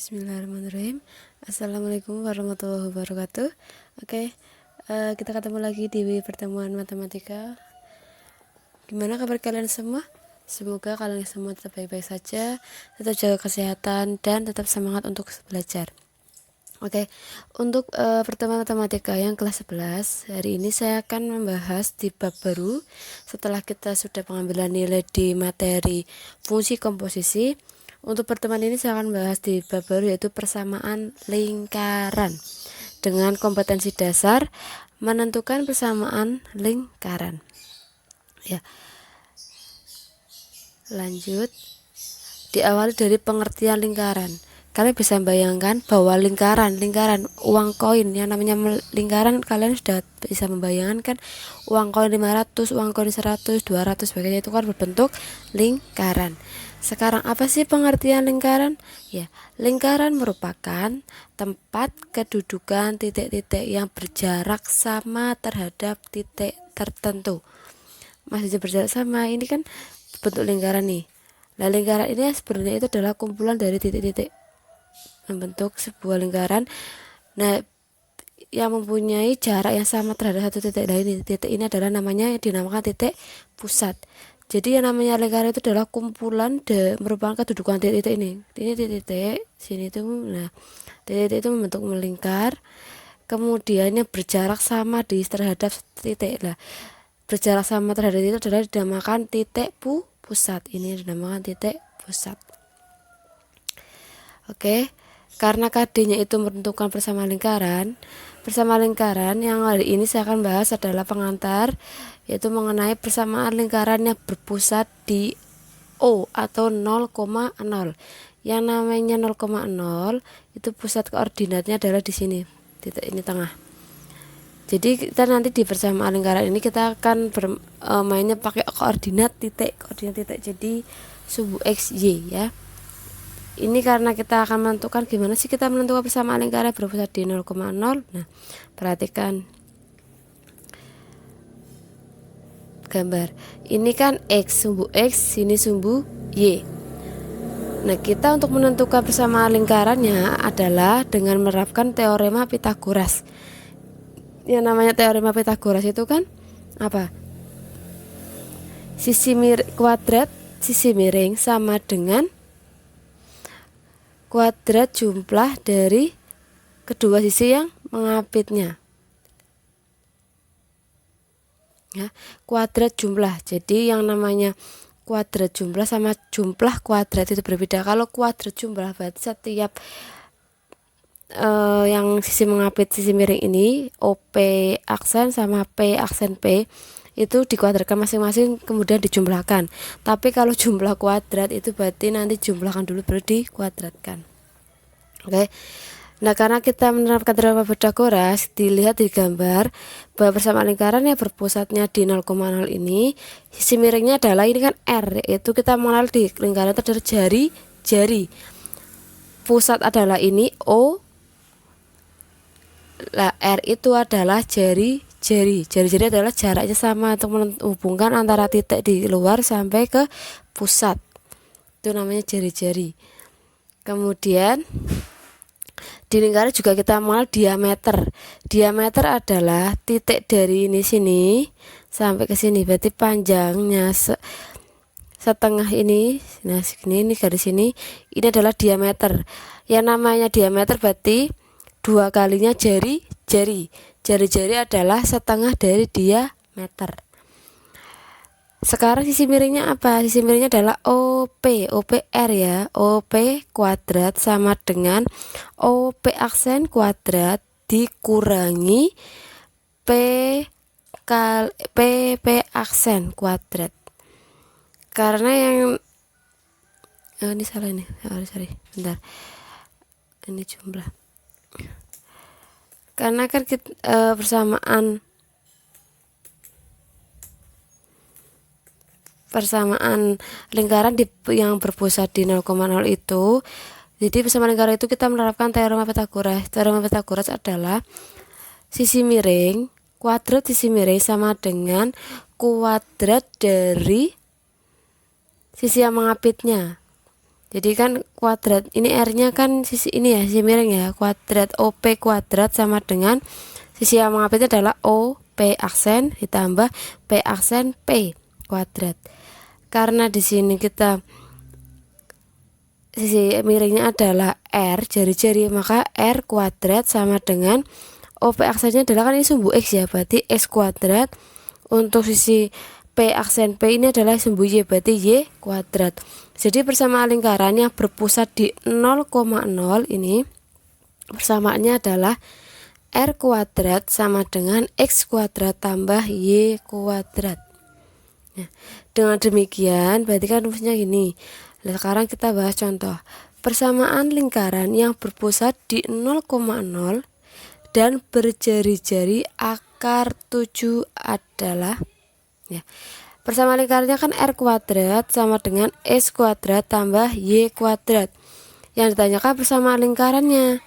Bismillahirrahmanirrahim. Assalamualaikum warahmatullahi wabarakatuh. Oke, kita ketemu lagi di pertemuan matematika. Gimana kabar kalian semua? Semoga kalian semua tetap baik-baik saja, tetap jaga kesehatan, dan tetap semangat untuk belajar. Oke, untuk pertemuan matematika yang kelas 11, hari ini saya akan membahas di bab baru setelah kita sudah pengambilan nilai di materi fungsi komposisi. Untuk pertemuan ini saya akan bahas di bab baru, yaitu persamaan lingkaran dengan kompetensi dasar menentukan persamaan lingkaran. Ya, lanjut. Diawali dari pengertian lingkaran. Kalian bisa bayangkan bahwa lingkaran uang koin, yang namanya lingkaran, kalian sudah bisa membayangkan kan, uang koin 500, uang koin 100, 200 sebagainya, itu kan berbentuk lingkaran. Sekarang apa sih pengertian lingkaran? Ya, lingkaran merupakan tempat kedudukan titik-titik yang berjarak sama terhadap titik tertentu. Masih berjarak sama, ini kan bentuk lingkaran nih. Nah, lingkaran ini sebenarnya itu adalah kumpulan dari titik-titik membentuk sebuah lingkaran. Nah, yang mempunyai jarak yang sama terhadap satu titik. Nah, ini titik ini adalah dinamakan titik pusat. Jadi yang namanya lingkaran itu adalah kumpulan merupakan kedudukan titik-titik ini. Ini titik-titik, sini itu. Nah, titik-titik itu membentuk melingkar. Kemudian yang berjarak sama terhadap titik. Nah, berjarak sama terhadap itu adalah dinamakan titik pusat. Ini dinamakan titik pusat. Oke, karena KD-nya itu menentukan persamaan lingkaran. Persamaan lingkaran yang hari ini saya akan bahas adalah pengantar, yaitu mengenai persamaan lingkaran yang berpusat di O atau 0,0. Yang namanya 0,0 itu pusat koordinatnya adalah di sini, titik ini tengah. Jadi kita nanti di persamaan lingkaran ini kita akan mainnya pakai koordinat titik. Jadi sumbu x, y ya. Ini karena kita akan menentukan gimana sih kita menentukan persamaan lingkaran berpusat di 0,0. Nah, perhatikan gambar. Ini kan x, sumbu x, sini sumbu y. Nah, kita untuk menentukan persamaan lingkarannya adalah dengan menerapkan teorema Pitagoras. Yang namanya teorema Pitagoras itu kan apa? Kuadrat sisi miring sama dengan kuadrat jumlah dari kedua sisi yang mengapitnya. Ya, kuadrat jumlah. Jadi yang namanya kuadrat jumlah sama jumlah kuadrat itu berbeda. Kalau kuadrat jumlah berarti setiap yang sisi mengapit sisi miring ini, OP aksen sama P aksen P itu dikuadratkan masing-masing kemudian dijumlahkan. Tapi kalau jumlah kuadrat itu berarti nanti jumlahkan dulu baru dikuadratkan. Oke. Nah, karena kita menerapkan teorema Pitagoras, dilihat di gambar bahwa persamaan lingkaran yang berpusatnya di 0,0 ini, sisi miringnya adalah ini kan R, yaitu kita mengenal di lingkaran itu adalah jari. Pusat adalah ini O. Lah, R itu adalah jari. Jari-jari adalah jaraknya sama untuk menghubungkan antara titik di luar sampai ke pusat. Itu namanya jari-jari. Kemudian di lingkaran juga kita mengenal diameter. Diameter adalah titik dari ini sini sampai ke sini. Berarti panjangnya setengah ini. Nah, ini garis ini. Ini adalah diameter. Yang namanya diameter berarti 2 kalinya jari. Jari-jari adalah setengah dari diameter. Sekarang sisi miringnya apa? Sisi miringnya adalah OPR ya. OP kuadrat sama dengan OP aksen kuadrat dikurangi PP aksen kuadrat. Karena yang ini salah nih. Sorry. Bentar. Ini jumlah. Karena kan kita, persamaan lingkaran yang berpusat di 0,0 itu, jadi persamaan lingkaran itu kita menerapkan teorema Pitagoras. Teorema Pitagoras adalah sisi miring, kuadrat sisi miring sama dengan kuadrat dari sisi yang mengapitnya. Jadi kan kuadrat ini R-nya kan sisi ini ya, sisi miring ya. Kuadrat OP kuadrat sama dengan sisi yang mengapitnya adalah OP aksen ditambah P aksen P kuadrat. Karena di sini kita sisi miringnya adalah R jari-jari, maka R kuadrat sama dengan OP aksennya adalah kan ini sumbu X ya, berarti X kuadrat. Untuk sisi P aksen P ini adalah sumbu Y, berarti Y kuadrat. Jadi persamaan lingkaran yang berpusat di 0,0 ini persamaannya adalah R kuadrat sama dengan X kuadrat tambah Y kuadrat. Nah, dengan demikian berarti kan rumusnya gini. Nah, sekarang kita bahas contoh. Persamaan lingkaran yang berpusat di 0,0 dan berjari-jari akar 7 adalah ya. Persamaan lingkarannya kan R kuadrat sama dengan X kuadrat tambah Y kuadrat. Yang ditanyakan persamaan lingkarannya.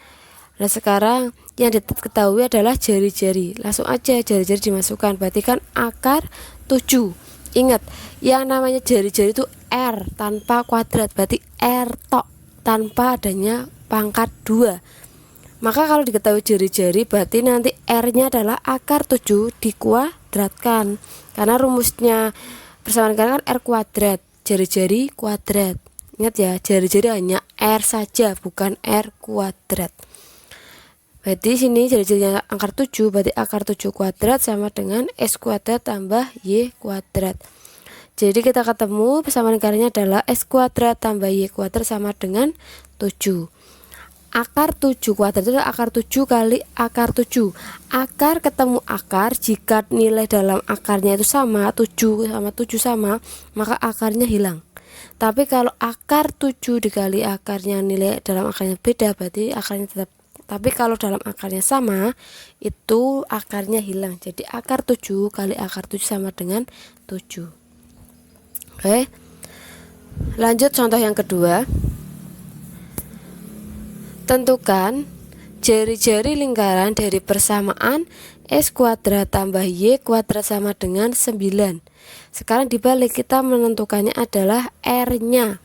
Nah, sekarang yang diketahui adalah jari-jari. Langsung aja jari-jari dimasukkan. Berarti kan akar 7. Ingat, yang namanya jari-jari itu R tanpa kuadrat. Berarti R tok tanpa adanya pangkat 2. Maka kalau diketahui jari-jari berarti nanti R-nya adalah akar 7 dikuadratkan. Karena rumusnya persamaan lingkaran kan R kuadrat, jari-jari kuadrat. Ingat ya, jari-jari hanya R saja, bukan R kuadrat. Berarti sini jari-jarinya akar 7, berarti akar 7 kuadrat sama dengan X kuadrat tambah Y kuadrat. Jadi kita ketemu persamaan lingkarannya adalah X kuadrat tambah Y kuadrat sama dengan 7. Akar 7 kuadrat itu akar 7 kali akar 7. Akar ketemu akar, jika nilai dalam akarnya itu sama, 7 sama 7 sama, maka akarnya hilang. Tapi kalau akar 7 dikali akarnya nilai dalam akarnya beda, berarti akarnya tetap. Tapi kalau dalam akarnya sama, itu akarnya hilang. Jadi akar 7 kali akar 7 sama dengan 7. Oke. Lanjut contoh yang kedua. Tentukan jari-jari lingkaran dari persamaan X kuadrat tambah Y kuadrat sama dengan 9. Sekarang dibalik, kita menentukannya adalah R-nya.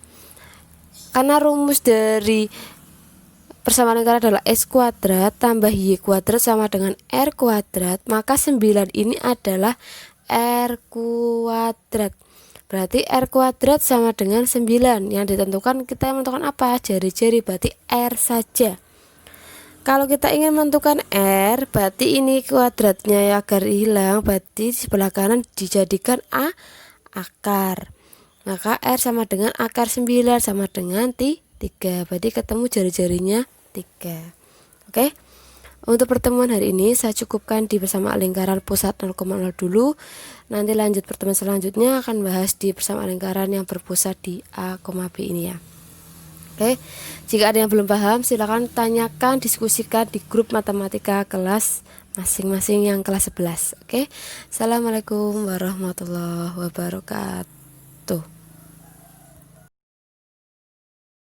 Karena rumus dari persamaan lingkaran adalah X kuadrat tambah Y kuadrat sama dengan R kuadrat, maka 9 ini adalah R kuadrat. Berarti R kuadrat sama dengan 9. Yang ditentukan, kita menentukan apa? Jari-jari, berarti R saja. Kalau kita ingin menentukan R, berarti ini kuadratnya ya agar hilang, berarti di sebelah kanan dijadikan akar. Maka R sama dengan akar 9 sama dengan 3. Berarti ketemu jari-jarinya 3. Oke. Untuk pertemuan hari ini saya cukupkan di persamaan lingkaran pusat 0,0 dulu. Nanti lanjut pertemuan selanjutnya akan bahas di persamaan lingkaran yang berpusat di A, B ini ya. Oke. Jika ada yang belum paham, silakan tanyakan, diskusikan di grup matematika kelas masing-masing yang kelas 11. Oke. Assalamualaikum warahmatullahi wabarakatuh.